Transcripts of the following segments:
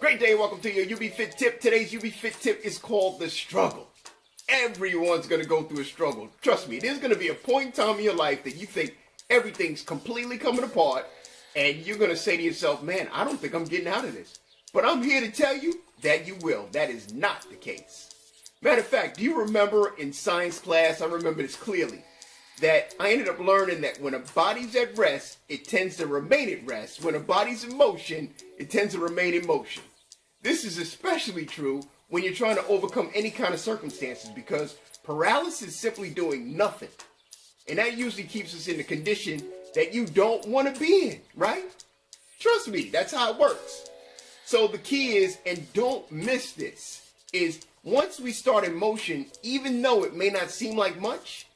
Great day, welcome to your youbfit tip. Today's youbfit tip is called the struggle. Everyone's going to go through a struggle. Trust me, there's going to be a point in time in your life that you think everything's completely coming apart and you're going to say to yourself, man, I don't think I'm getting out of this. But I'm here to tell you that you will. That is not the case. Matter of fact, do you remember in science class, I remember this clearly, that I ended up learning that when a body's at rest, it tends to remain at rest. When a body's in motion, it tends to remain in motion. This is especially true when you're trying to overcome any kind of circumstances, because paralysis is simply doing nothing. And that usually keeps us in the condition that you don't want to be in, right? Trust me, that's how it works. So the key is, and don't miss this, is once we start in motion, even though it may not seem like much,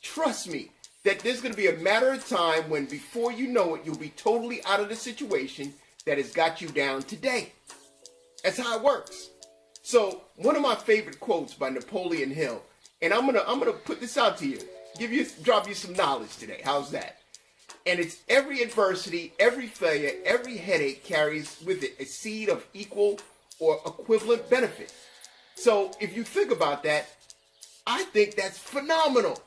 trust me that there's going to be a matter of time when before you know it, you'll be totally out of the situation that has got you down today. That's how it works. So one of my favorite quotes by Napoleon Hill, and I'm gonna put this out to you, drop you some knowledge today. How's that? And it's every adversity, every failure, every headache carries with it a seed of equal or equivalent benefit. So if you think about that, I think that's phenomenal.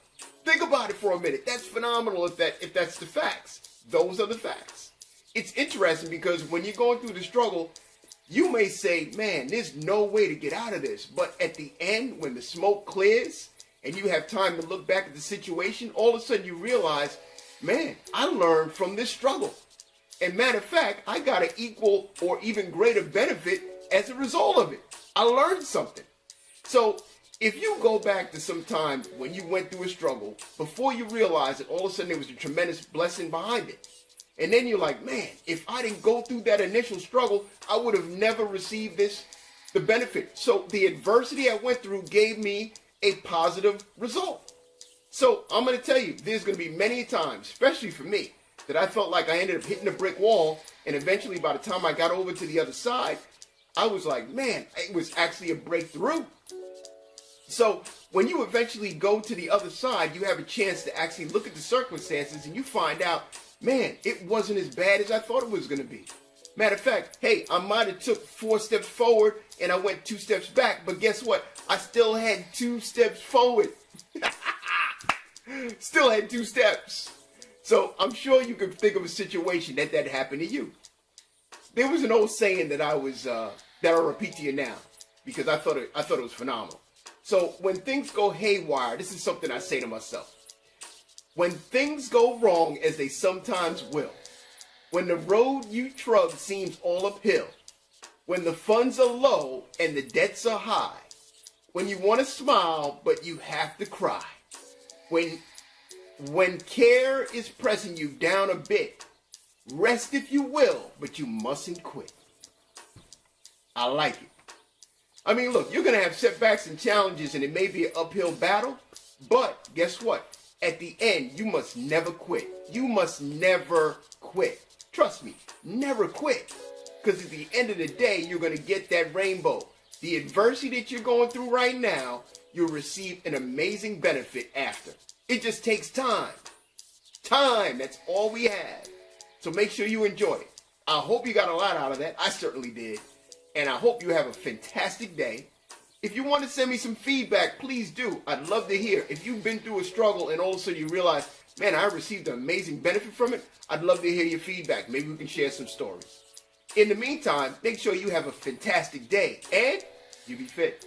Think about it for a minute. That's phenomenal if that's the facts. Those are the facts. It's interesting because when you're going through the struggle, you may say, man, there's no way to get out of this. But at the end, when the smoke clears and you have time to look back at the situation, all of a sudden you realize, man, I learned from this struggle. And matter of fact, I got an equal or even greater benefit as a result of it. I learned something. So if you go back to some time when you went through a struggle, before you realize it, all of a sudden there was a tremendous blessing behind it. And then you're like, man, if I didn't go through that initial struggle, I would have never received the benefit. So the adversity I went through gave me a positive result. So I'm going to tell you, there's going to be many times, especially for me, that I felt like I ended up hitting a brick wall. And eventually, by the time I got over to the other side, I was like, man, it was actually a breakthrough. So when you eventually go to the other side, you have a chance to actually look at the circumstances and you find out, man, it wasn't as bad as I thought it was going to be. Matter of fact, hey, I might have took 4 steps forward and I went 2 steps back, but guess what? I still had 2 steps forward. Still had 2 steps. So I'm sure you can think of a situation that happened to you. There was an old saying that I'll repeat to you now because I thought it was phenomenal. So when things go haywire, this is something I say to myself. When things go wrong, as they sometimes will, when the road you trod seems all uphill, when the funds are low and the debts are high, when you want to smile but you have to cry, when care is pressing you down a bit, rest if you will, but you mustn't quit. I like it. I mean, look, you're going to have setbacks and challenges and it may be an uphill battle, but guess what? At the end, you must never quit. You must never quit. Trust me, never quit. Because at the end of the day, you're going to get that rainbow. The adversity that you're going through right now, you'll receive an amazing benefit after. It just takes time. Time, that's all we have. So make sure you enjoy it. I hope you got a lot out of that. I certainly did. And I hope you have a fantastic day. If you want to send me some feedback, please do. I'd love to hear. If you've been through a struggle and all of a sudden you realize, man, I received an amazing benefit from it, I'd love to hear your feedback. Maybe we can share some stories. In the meantime, make sure you have a fantastic day and you be fit.